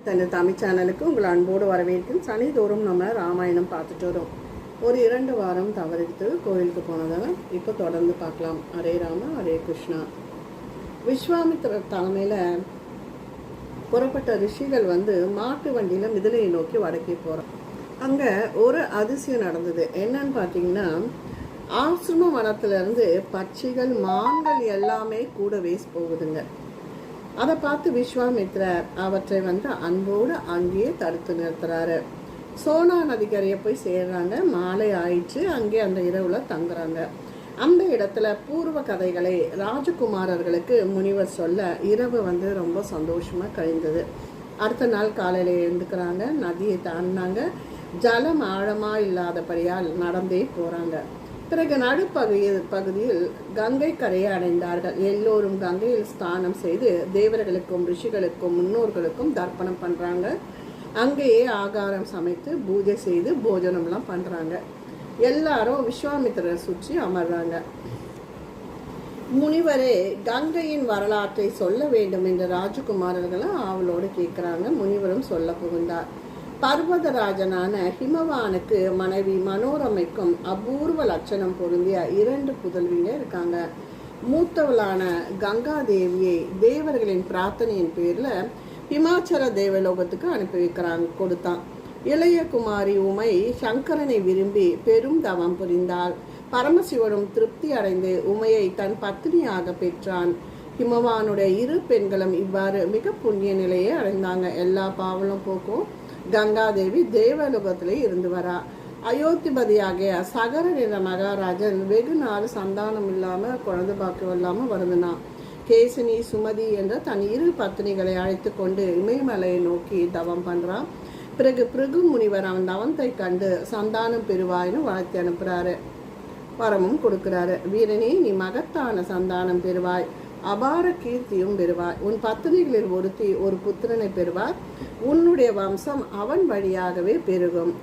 தன்னை தமிழ் சேனலுக்கு உங்கள் அன்போடு வரவேற்கும். சனிதோறும் நம்ம ராமாயணம் பார்த்துட்டு வரோம். ஒரு 2 வாரம் தவறித்து கோயிலுக்கு போனதால் இப்போ தொடர்ந்து பார்க்கலாம். ஹரே ராம ஹரே கிருஷ்ணா. விஸ்வாமித்திரர் தலைமையில் புறப்பட்ட ரிஷிகள் மாட்டு வண்டியில் மிதிலையை நோக்கி வடக்கே போகிறோம். அங்கே ஒரு அதிசயம் நடந்தது. என்னன்னு பார்த்தீங்கன்னா, ஆசிரம வனத்திலிருந்து பட்சிகள் மான்கள் எல்லாமே கூடவே போகுதுங்க. அதை பார்த்து விஸ்வாமித்ரர் அவற்றை அன்போடு அங்கேயே தடுத்து நிறுத்துறாரு. சோனா நதிக்கரையை போய் சேர்றாங்க. மாலை ஆயிடுச்சு. அங்கே அந்த இரவுல தங்குறாங்க. அந்த இடத்துல பூர்வ கதைகளை ராஜகுமாரர்களுக்கு முனிவர் சொல்ல இரவு ரொம்ப சந்தோஷமா கழிந்தது. அடுத்த நாள் காலையில எழுந்துக்கிறாங்க. நதியை தாண்டினாங்க. ஜலம் ஆழமா இல்லாதபடியால் நடந்தே போறாங்க. பிறகு நடுப்பகுதியில் கங்கை கரையை அடைந்தார்கள். எல்லோரும் கங்கையில் ஸ்நானம் செய்து தேவர்களுக்கும் ரிஷிகளுக்கும் முன்னோர்களுக்கும் தர்ப்பணம் பண்றாங்க. அங்கேயே ஆகாரம் சமைத்து பூஜை செய்து போஜனம்லாம் பண்றாங்க. எல்லாரும் விஸ்வாமித்திரரை சுற்றி அமர்றாங்க. முனிவரே கங்கையின் வரலாற்றை சொல்ல வேண்டும் என்ற ராஜகுமாரர்களும் அவளோடு கேட்கிறாங்க. முனிவரும் சொல்ல புகுந்தார். பர்வதராஜனான ஹிமவானுக்கு மனைவி மனோரமைக்கும் அபூர்வ லட்சணம் பொருந்திய 2 புதல்விங்க இருக்காங்க. மூத்தவளான கங்கா தேவியை தேவர்களின் பிரார்த்தனையின் பேர்ல ஹிமாச்சல தேவலோகத்துக்கு அனுப்பி கொடுத்தான். இளைய குமாரி உமை சங்கரனை விரும்பி பெரும் தவம் புரிந்தாள். பரமசிவனும் திருப்தி அடைந்து உமையை தன் பத்னியாக பெற்றான். ஹிமவானுடைய 2 பெண்களும் இவ்வாறு மிக புண்ணிய நிலையை அடைந்தாங்க. எல்லா பாவலும் போக்கும் கங்காதேவி தேவலோகத்திலே இருந்து வரா. அயோத்திபதியாகிய சகர என்ற மகாராஜன் வெகு நாள் சந்தானம் இல்லாம குழந்தை பாக்கியம் இல்லாம வருந்தினான். கேசினி சுமதி என்ற தன் 2 பத்னிகளை அழைத்து கொண்டு இமயமலையை நோக்கி தவம் பண்றான். பிறகு பிருகு முனிவர் அவன் தவத்தை கண்டு சந்தானம் பெறுவாயின்னு வாழ்த்தி அனுப்புறாரு. வரமும் கொடுக்கிறாரு. வீரனே, நீ மகத்தான சந்தானம் பெறுவாய், அபார கீர்த்தியும் பெறுவாய். உன் பத்னிகளில் ஒருத்தி ஒரு புத்திரனை பெறுவார். உன்னுடைய வம்சம் அவன் வழியாகவே பெருகும்.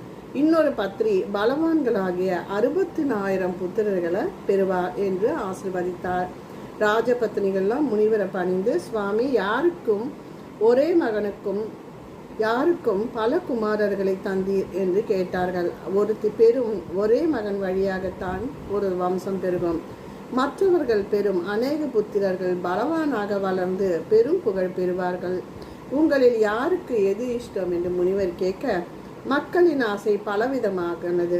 இன்னொரு பத்ரி பலவான்களாகிய 64,000 புத்திரர்களை பெறுவார் என்று ஆசீர்வதித்தார். ராஜபத்னிகள்லாம் முனிவரை பணிந்து, சுவாமி, யாருக்கும் ஒரே மகனுக்கும் யாருக்கும் பல குமாரர்களை தந்தீர் என்று கேட்டார்கள். ஒருத்தி பெரும் ஒரே மகன் வழியாகத்தான் ஒரு வம்சம் பெருகும். மற்றவர்கள் பெரும் அநேக புத்திரர்கள் பலவானாக வளர்ந்து பெரும் புகழ் பெறுவார்கள். உங்களில் யாருக்கு எது இஷ்டம் என்று முனிவர் கேட்க, மக்களின் ஆசை பலவிதமாகனது.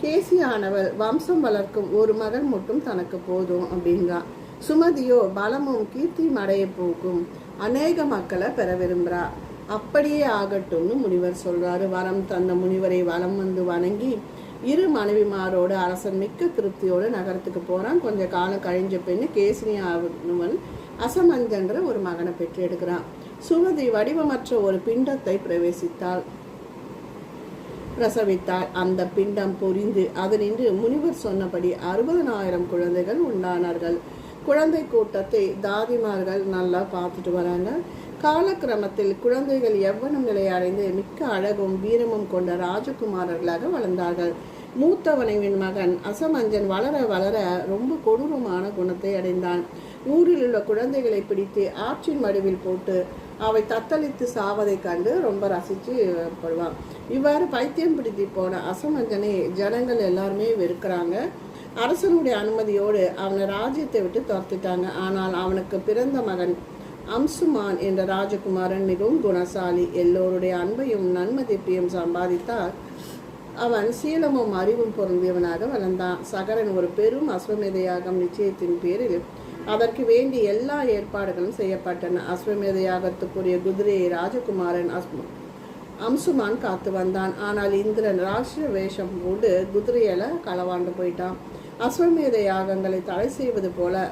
கேசியானவள் வம்சம் வளர்க்கும் ஒரு மகன் மட்டும் தனக்கு போதும் அப்படின்றா. சுமதியோ பலமும் கீர்த்தியும் அடைய போகும் அநேக மக்களை பெற விரும்புறா. அப்படியே ஆகட்டும்னு முனிவர் சொல்றாரு. வரம் தந்த முனிவரை வலம் வணங்கி 2 மனைவிமாரோட அரசன் மிக்க திருப்தியோடு நகரத்துக்கு போறான். கொஞ்ச காலம் கழிஞ்ச பெண்ணு கேசினி ஆனவன் அசமஞ்சன்ற ஒரு மகனை பெற்று எடுக்கிறான். சுமதி வடிவமற்ற ஒரு பிண்டத்தை பிரசவித்தாள். அந்த பிண்டம் பொரிந்து அதனின்று முனிவர் சொன்னபடி 60,000 குழந்தைகள் உண்டானார்கள். குழந்தை கூட்டத்தை தாதிமார்கள் நல்லா பார்த்துட்டு வராங்க. காலக்கிரமத்தில் குழந்தைகள் எவ்வளவு நிலை அடைந்து மிக்க அழகும் வீரமும் கொண்ட ராஜகுமாரர்களாக வளர்ந்தார்கள். மூத்தவனின் மகன் அசமஞ்சன் வளர வளர ரொம்ப கொடூரமான குணத்தை அடைந்தான். ஊரில் உள்ள குழந்தைகளை பிடித்து ஆற்றின் மடுவில் போட்டு அவை தத்தளித்து சாவதை கண்டு ரொம்ப ரசித்து படுவான். இவ்வாறு பைத்தியம் பிடித்து போன அசமஞ்சனை ஜனங்கள் எல்லாருமே வெறுக்கிறாங்க. அரசனுடைய அனுமதியோடு அவனை ராஜ்யத்தை விட்டு துரத்திட்டாங்க. ஆனால் அவனுக்கு பிறந்த மகன் அம்சுமான் என்ற ராஜகுமாரன் மிகவும் குணசாலி. எல்லோருடைய அன்பையும் நன்மதிப்பையும் சம்பாதித்தால் அவன் சீலமும் அறிவும் பொருந்தியவனாக வளர்ந்தான். சகரன் ஒரு பெரும் அஸ்வமேத யாகம் நிச்சயத்தின் பேரில் அதற்கு வேண்டிய எல்லா ஏற்பாடுகளும் செய்யப்பட்டன. அஸ்வமேத யாகத்துக்குரிய குதிரையை ராஜகுமாரன் அம்சுமான் காத்து வந்தான். ஆனால் இந்திரன் ராஷ்டிர வேஷம் கொண்டு குதிரையில களவாண்டு போயிட்டான். அஸ்வமேத யாகங்களை தடை செய்வது போல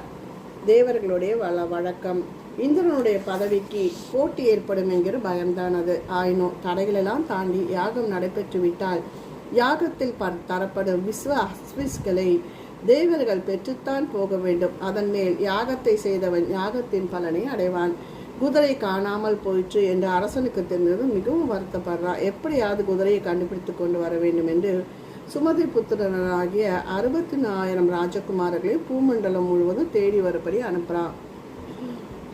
தேவர்களுடைய வழக்கம். இந்திரனுடைய பதவிக்கு போட்டி ஏற்படும் என்கிற பயம்தான் அது. ஆயினும் தடைகளெல்லாம் தாண்டி யாகம் நடைபெற்று விட்டால் யாகத்தில் தரப்படும் விஸ்வாஸ்களை தேவர்கள் பெற்றுத்தான் போக வேண்டும். அதன் மேல் யாகத்தை செய்தவன் யாகத்தின் பலனை அடைவான். குதிரை காணாமல் போயிற்று என்று அரசனுக்கு தெரிந்தது மிகவும் வருத்தப்படுறான். எப்படியாவது குதிரையை கண்டுபிடித்து கொண்டு வர வேண்டும் என்று சுமதி புத்திரனாகிய 60,000 ராஜகுமாரர்களை பூமண்டலம் முழுவதும் தேடி வரும்படி அனுப்புறான்.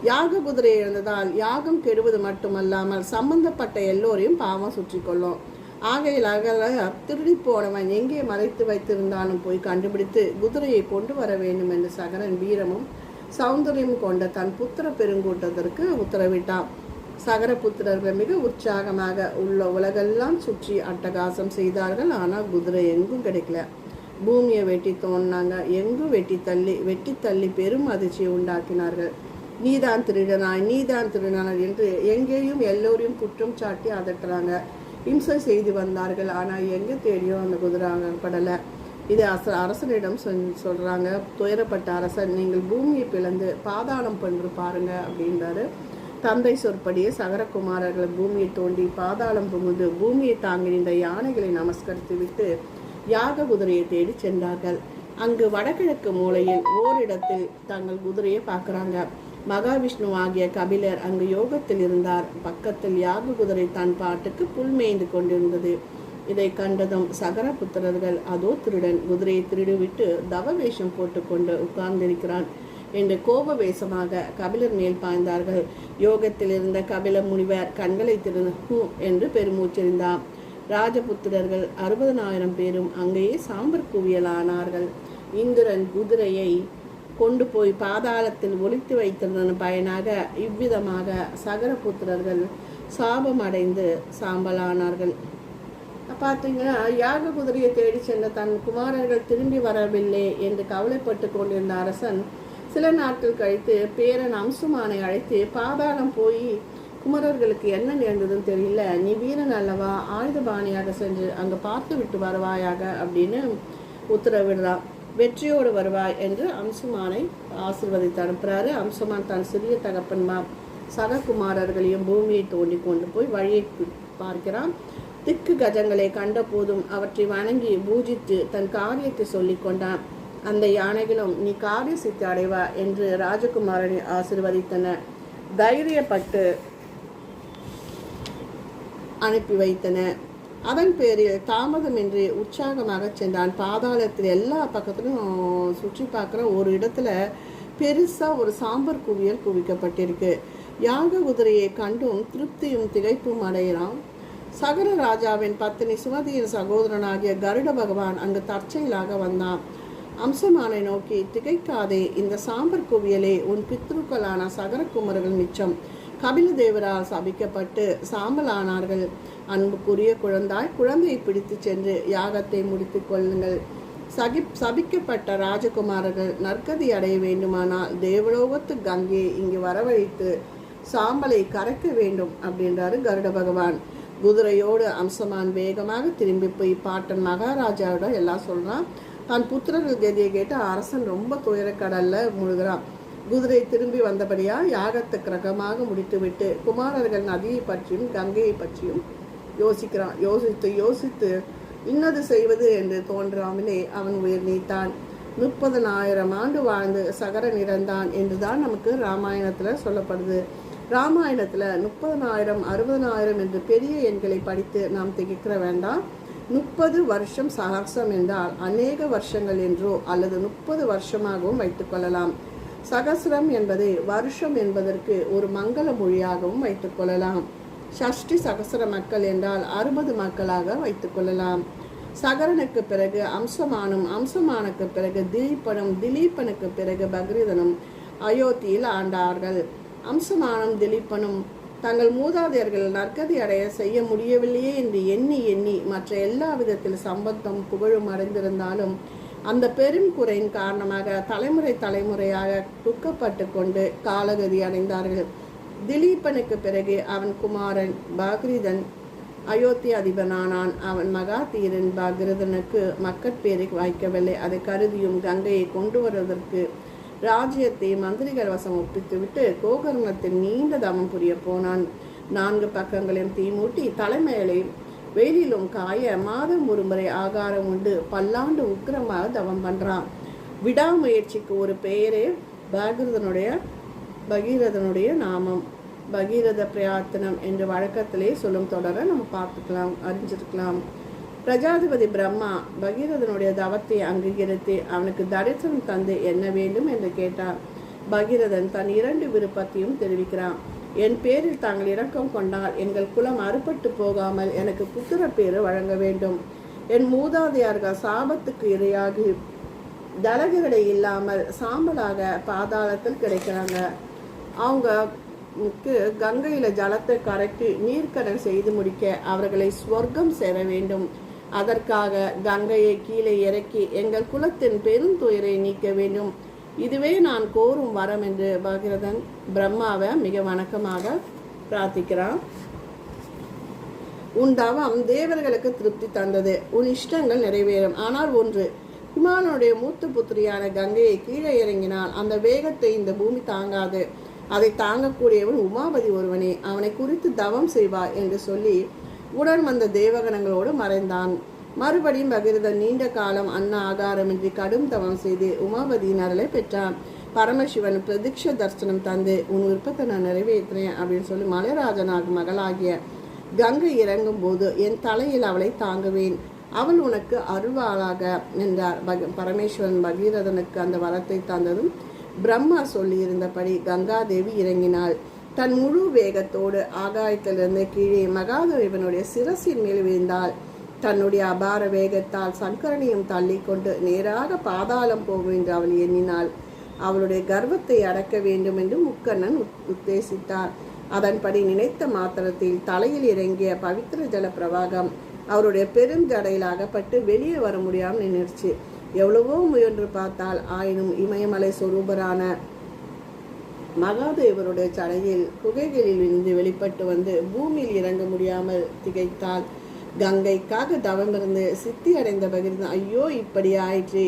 யாக குதிரை இருந்ததால் யாகம் கெடுவது மட்டுமல்லாமல் சம்பந்தப்பட்ட எல்லோரையும் பாவம் சுற்றி கொள்ளும். ஆகையில் திருடி போனவன் எங்கே மறைத்து வைத்திருந்தாலும் போய் கண்டுபிடித்து குதிரையை கொண்டு வர வேண்டும் என்று சகரன் வீரமும் சௌந்தரியம் கொண்ட தன் புத்திர பெருங்கூட்டத்திற்கு உத்தரவிட்டான். சகர புத்திரர்கள் மிக உற்சாகமாக உள்ள உலகெல்லாம் சுற்றி அட்டகாசம் செய்தார்கள். ஆனால் குதிரை எங்கும் கிடைக்கல. பூமியை வெட்டி தோண்டினாங்க, எங்கும் வெட்டி தள்ளி பெரும் அதிர்ச்சியை உண்டாக்கினார்கள். நீதான் திருடனாய் என்று எங்கேயும் எல்லோரையும் குற்றம் சாட்டி அதட்டுறாங்க, இம்சை செய்து வந்தார்கள். ஆனால் எங்கே தேடியும் அந்த குதிரை படலை. இது அரசனிடம் சொல்கிறாங்க. துயரப்பட்ட அரசன், நீங்கள் பூமியை பிளந்து பாதாளம் பண்ணு பாருங்க அப்படின்றாரு. தந்தை சொற்படியே சகரகுமாரர்கள் பூமியை தோண்டி பாதாளம் புகுந்து பூமியை தாங்கி நின்ற யானைகளை நமஸ்கரித்து விட்டு யாக குதிரையை தேடி சென்றார்கள். அங்கு வடகிழக்கு மூலையில் ஓரிடத்தில் தங்கள் குதிரையை பார்க்குறாங்க. மகாவிஷ்ணு ஆகிய கபிலர் அங்கு யோகத்தில் இருந்தார். பக்கத்தில் யாக குதிரை தன் பாட்டுக்கு புல் மேய்ந்து கொண்டிருந்தது. இதை கண்டதும் சகர புத்திரர்கள், அதோ திருடன் குதிரையை திருடிவிட்டு தவ வேஷம் போட்டுக்கொண்டு உட்கார்ந்திருக்கிறான் என்று கோப வேஷமாக கபிலர் மேல் பாய்ந்தார்கள். யோகத்தில் இருந்த கபில முனிவர் கண்களை திறந்து என்று பெருமூச்செறிந்தார். ராஜபுத்திரர்கள் 60,000 பேரும் அங்கேயே சாம்பர் குவியலானார்கள். இந்திரன் குதிரையை கொண்டு போய் பாதாளத்தில் ஒளித்து வைத்திருந்த பயனாக இவ்விதமாக சகரபுத்திரர்கள் சாபம் அடைந்து சாம்பலானார்கள். பார்த்தீங்கன்னா, யாக குதிரையை தேடி சென்ற தன் குமாரர்கள் திரும்பி வரவில்லை என்று கவலைப்பட்டு கொண்டிருந்த அரசன் சில நாட்கள் கழித்து பேரன் அம்சுமானை அழைத்து, பாதாளம் போய் குமரர்களுக்கு என்ன நேர்ந்ததுன்னு தெரியல, நீ வீரன் அல்லவா, ஆயுதபாணியாக சென்று அங்கே பார்த்து விட்டு வருவாயாக அப்படின்னு உத்தரவிடுறான். வெற்றியோடு வருவாய் என்று அம்சுமானை ஆசீர்வதித்து அனுப்புறாரு. அம்சுமான் தன் சிறிய தகப்பன்மா சககுமாரர்களையும் பூமியை தோண்டி கொண்டு போய் வழியை பார்க்கிறான். திக்கு கஜங்களை கண்ட போதும் அவற்றை வணங்கி பூஜித்து தன் காரியத்தை சொல்லி கொண்டான். அந்த யானைகளும் நீ காரிய சித்தி அடைவா என்று ராஜகுமாரனை ஆசீர்வதித்தன. தைரியப்பட்டு அனுப்பி வைத்தன. அதன் பேரில் தாமதமின்றி உற்சாகமாக சென்றான். பாதாளத்தில் எல்லா பக்கத்திலும் சுற்றி பார்க்குற ஒரு இடத்துல பெருசா ஒரு சாம்பர் குவியல் குவிக்கப்பட்டிருக்கு. யாக குதிரையை கண்டும் திருப்தியும் திகைப்பும் அடைகிறான். சகர ராஜாவின் பத்தினி சுமதியின் சகோதரனாகிய கருட பகவான் அங்கு தற்செயலாக வந்தான். அம்சமானை நோக்கி, திகைக்காதே, இந்த சாம்பர் குவியலே உன் பித்ருக்களான சகரகுமரர்கள் மிச்சம். கபில தேவரால் சபிக்கப்பட்டு சாம்பலானார்கள். அன்புக்குரிய குழந்தையை பிடித்து சென்று யாகத்தை முடித்து கொள்ளுங்கள். சபிக்கப்பட்ட ராஜகுமாரர்கள் நற்கதி அடைய வேண்டுமானால் தேவலோகத்து கங்கையை இங்கு வரவழைத்து சாம்பலை கரைக்க வேண்டும் அப்படின்றாரு கருட பகவான். குதிரையோடு அம்சமான் வேகமாக திரும்பி போய் பாட்டன் மகாராஜாவோட எல்லாம் சொல்றான். தன் புத்திரர்கள் கதியை கேட்டு அரசன் ரொம்ப துயரக்கடல்ல முழுகிறான். குதிரை திரும்பி வந்தபடியா யாகத்தை கிரகமாக முடித்துவிட்டு குமாரர்கள் நதியை பற்றியும் கங்கையை பற்றியும் யோசிக்கிறான். யோசித்து இன்னது செய்வது என்று தோன்றாமலே அவன் உயிர் நீத்தான். 30,000 ஆண்டு வாழ்ந்து சகரன் இறந்தான் என்றுதான் நமக்கு ராமாயணத்துல சொல்லப்படுது. ராமாயணத்துல 30,000 60,000 என்று பெரிய எண்களை படித்து நாம் திகைக்கிற வேண்டாம். 30 வருஷம் சகசம் என்றால் அநேக வருஷங்கள் என்றோ அல்லது 30 வருஷமாகவும் வைத்துக் கொள்ளலாம். சகசிரம் என்பதை வருஷம் என்பதற்கு ஒரு மங்கள மொழியாகவும் வைத்துக் கொள்ளலாம். ஷஷ்டி சகசர மக்கள் என்றால் 60 மக்களாக வைத்துக் கொள்ளலாம். சகரனுக்கு பிறகு அம்சமானும், அம்சமானுக்கு பிறகு திலீபனும், திலீபனுக்கு பிறகு பக்ரீதனும் அயோத்தியில் ஆண்டார்கள். அம்சமானும் திலீபனும் தங்கள் மூதாதையர்கள் நற்கதி அடைய செய்ய முடியவில்லையே என்று எண்ணி மற்ற எல்லா விதத்தில் சம்பந்தம் புகழும் அடைந்திருந்தாலும் அந்த பெரும் குறையின் காரணமாக தலைமுறையாக துக்கப்பட்டு கொண்டு காலகதி அடைந்தார்கள். திலீபனுக்கு பிறகு அவன் குமாரன் பக்ரீதன் அயோத்தி அதிபனானான். அவன் மகாதீரன் பக்ரீதனுக்கு மக்கட்பேரை வாய்க்கவில்லை. அதை கருதியும் கங்கையை கொண்டு வருவதற்கு ராஜ்யத்தை மந்திரிகள் வசம் ஒப்பித்துவிட்டு கோகர்ணத்தில் நீண்ட தவம் புரிய போனான். 4 பக்கங்களையும் தீமூட்டி தலைமையிலே வெயிலிலும் காய மாதம் ஒரு முறை ஆகாரம் உண்டு பல்லாண்டு உக்கிரமாக தவம் பண்றான். விடாமுயற்சிக்கு ஒரு பெயரே பகீரதனுடைய நாமம். பகீரத பிரார்த்தனம் என்று வழக்கத்திலே சொல்லும் தொடர நம்ம பார்த்துக்கலாம், அறிஞ்சிருக்கலாம். பிரஜாதிபதி பிரம்மா பகீரதனுடைய தவத்தை அங்கீகரித்து அவனுக்கு தரிசனம் தந்து என்ன வேண்டும் என்று கேட்டார். பகீரதன் தன் 2 விருப்பத்தையும் தெரிவிக்கிறான். என் பேரில் தாங்கள் இரக்கம் கொண்டால் எங்கள் குலம் அறுபட்டு போகாமல் எனக்கு புத்திர பேரு வழங்க வேண்டும். என் மூதாதையார்கள் சாபத்துக்கு இரையாகி தலகுகளை இல்லாமல் சாம்பலாக பாதாளத்தில் கிடைக்கிறாங்க. அவங்களுக்கு கங்கையில ஜலத்தை கரைத்து நீர்க்கடல் செய்து முடிக்க அவர்களை ஸ்வர்க்கம் சேர வேண்டும். அதற்காக கங்கையை கீழே இறக்கி எங்கள் குலத்தின் பெருந்துயரை நீக்க வேண்டும். இதுவே நான் கோரும் வரம் என்று பகீரதன் பிரம்மாவை மிக வணக்கமாக பிரார்த்திக்கிறான். உன் தவம் தேவர்களுக்கு திருப்தி தந்தது. உன் இஷ்டங்கள் நிறைவேறும். ஆனால் ஒன்று, ஹிமாலனுடைய மூத்த புத்திரியான கங்கையை கீழே இறங்கினால் அந்த வேகத்தை இந்த பூமி தாங்காது. அதை தாங்கக்கூடியவன் உமாபதி ஒருவனே. அவனை குறித்து தவம் செய்வார் என்று சொல்லி உடன் வந்த தேவகணங்களோடு மறைந்தான். மறுபடியும் பகீரதன் நீண்ட காலம் அன்ன ஆகாரமின்றி கடும் தவம் செய்து உமாபதியின் அருளை பெற்றான். பரமசிவன் பிரதிக்ஷ தரிசனம் தந்து உன் விருப்பத்தை நான் நிறைவேற்றுறேன் அப்படின்னு சொல்லி மலைராஜனாக மகளாகிய கங்கை இறங்கும் போது என் தலையில் அவளை தாங்குவேன், அவள் உனக்கு அருள்வாளாக என்றார். பரமேஸ்வரன் பகீரதனுக்கு அந்த வரத்தை தந்ததும் பிரம்மா சொல்லியிருந்தபடி கங்காதேவி இறங்கினாள். தன் முழு வேகத்தோடு ஆகாயத்திலிருந்து கீழே மகாதேவனுடைய சிரசின் மேல் விழுந்தாள். தன்னுடைய அபார வேகத்தால் சங்கரனையும் தள்ளி கொண்டு நேராக பாதாளம் போகும் என்று அவள் எண்ணினாள். அவளுடைய கர்வத்தை அடக்க வேண்டும் என்று முக்கண்ணன் உத்தேசித்தார். அதன்படி நினைத்த மாத்திரத்தில் தலையில் இறங்கிய பவித்திர ஜல பிரவாகம் அவருடைய பெருஞ்சடையில் அகப்பட்டு வெளியே வர முடியாமல் நின்றுச்சு. எவ்வளவோ முயன்று பார்த்தால் ஆயினும் இமயமலை சொரூபரான மகாதேவருடைய சடையில் குகைகளில் இருந்து வெளிப்பட்டு வந்து பூமியில் இறங்க முடியாமல் திகைத்தாள். கங்கைக்காக தவமிருந்து சித்தி அடைந்த பகீரதன் ஐயோ இப்படி ஆயிற்று,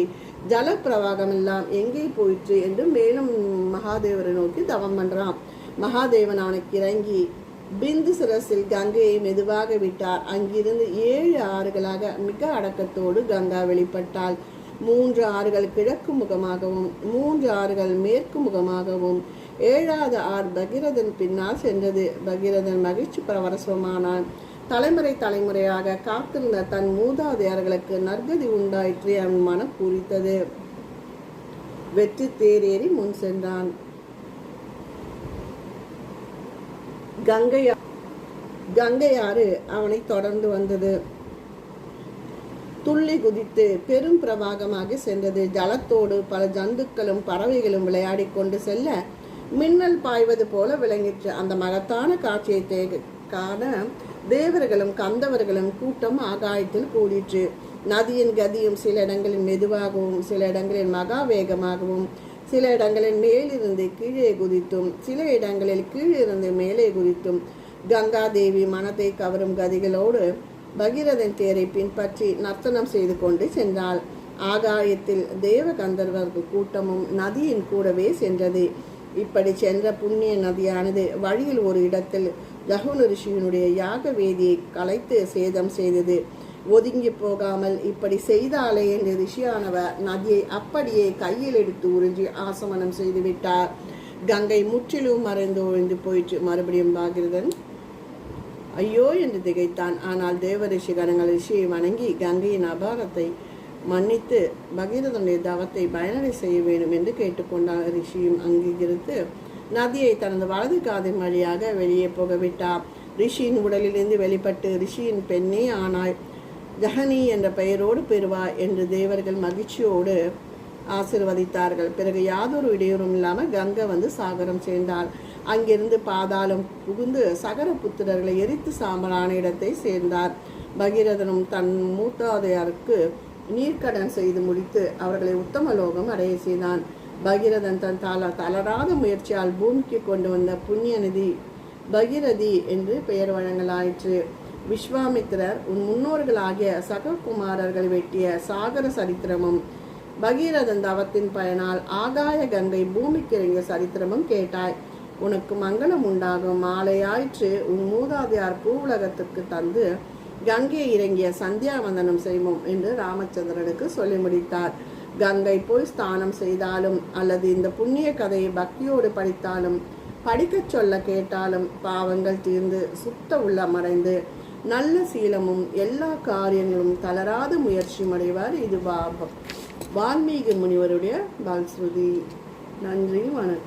ஜல பிரவாகம் எல்லாம் எங்கே போயிற்று என்று மேலும் மகாதேவரை நோக்கி தவம் பண்றான். மகாதேவன் அவனுக்கு இறங்கி பிந்து சிரசில் கங்கையை மெதுவாக விட்டார். அங்கிருந்து 7 ஆறுகளாக மிக அடக்கத்தோடு கங்கா வெளிப்பட்டாள். 3 ஆறுகள் கிழக்கு முகமாகவும் 3 ஆறுகள் மேற்கு முகமாகவும் 7வது ஆறு பகீரதன் பின்னால் சென்றது. பகீரதன் மகிழ்ச்சி பரவசமானான். தலைமுறையாக காத்திருந்த தன் மூதாதையர்களுக்கு நற்கதி உண்டாயிற்று அவன் மனம் பூரித்தது. வெற்றி தேரேறி முன் சென்றான். கங்கையாறு அவனை தொடர்ந்து வந்தது. துள்ளி குதித்து பெரும் பிரவாகமாக சென்றது. ஜலத்தோடு பல ஜந்துக்களும் பறவைகளும் விளையாடி கொண்டு செல்ல மின்னல் பாய்வது போல விளங்கிற்று. அந்த மகத்தான காட்சியை காண தேவர்களும் கந்தவர்களும் கூட்டம் ஆகாயத்தில் கூடிற்று. நதியின் கதியும் சில இடங்களில் மெதுவாகவும் சில இடங்களில் மகா வேகமாகவும் சில இடங்களில் மேலிருந்து கீழே குதித்தும் சில இடங்களில் கீழிருந்து மேலே குதித்தும் கங்காதேவி மனதை கவரும் கதிகளோடு பகீரதன் தேரை பின்பற்றி நர்த்தனம் செய்து கொண்டு சென்றாள். ஆகாயத்தில் தேவ கந்தர்வர்கள் கூட்டமும் நதியின் கூடவே சென்றது. இப்படி சென்ற புண்ணிய நதியானது வழியில் ஒரு இடத்தில் ஜகுனு ரிஷியினுடைய யாக வேதியை கலைத்து சேதம் செய்தது. ஒதுங்கி போகாமல் இப்படி செய்தாலே என்று ரிஷியானவர் நதியை அப்படியே கையில் எடுத்து உறிஞ்சி ஆசமனம் செய்து விட்டார். கங்கை முற்றிலும் மறைந்து ஒழிந்து போயிற்று. மறுபடியும் பகீரதன் ஐயோ என்று திகைத்தான். ஆனால் தேவ ரிஷி கணங்கள் ரிஷியை வணங்கி கங்கையின் அபாரத்தை மன்னித்து பகீரதனுடைய தவத்தை பயனடை செய்ய வேண்டும் என்று கேட்டுக்கொண்டார். ரிஷியும் அங்கீகரித்து நதியை தனது வலது காதின் வழியாக வெளியே போகவிட்டார். ரிஷியின் உடலிலிருந்து வெளிப்பட்டு ரிஷியின் பெண்ணே ஆனாள், ஜஹனி என்ற பெயரோடு பெறுவார் என்று தேவர்கள் மகிழ்ச்சியோடு ஆசிர்வதித்தார்கள். பிறகு யாதொரு இடையூறும் இல்லாமல் கங்கை வந்து சாகரம் சேர்ந்தாள். அங்கிருந்து பாதாளம் புகுந்து சகர புத்திரர்களை எரித்து சாம்பலான இடத்தை சேர்ந்தார். பகீரதனும் தன் மூத்தாதையாருக்கு நீர்க்கடன் செய்து முடித்து அவர்களை உத்தமலோகம் அடைய செய்தான். பகீரதன் தன் தளராத முயற்சியால் பூமிக்கு கொண்டு வந்த புண்ணிய நிதி பகீரதி என்று பெயர் வழங்கலாயிற்று. விஸ்வாமித்திரர் உன் முன்னோர்களாகிய சககுமாரர்கள் வெட்டிய சாகர சரித்திரமும் பகீரதன் தவத்தின் பயனால் ஆகாய கங்கை பூமிக்கு இறங்கிய சரித்திரமும் கேட்டாய். உனக்கு மங்களம் உண்டாகும். மாலையாயிற்று உன் மூதாதையார் பூவுலகத்துக்கு தந்து கங்கையை இறங்கிய சந்தியாவந்தனம் செய்வோம் என்று ராமச்சந்திரனுக்கு சொல்லி முடித்தார். கங்கை போய் ஸ்தானம் செய்தாலும் அல்லது இந்த புண்ணிய கதையை பக்தியோடு படித்தாலும் படிக்கச் சொல்ல கேட்டாலும் பாவங்கள் தீர்ந்து சுத்த உள்ளமடைந்து நல்ல சீலமும் எல்லா காரியங்களும் தளராத முயற்சியும் அடைவார். இது வால்மீகி முனிவருடைய பால்ஸ்ருதி. நன்றி, வணக்கம்.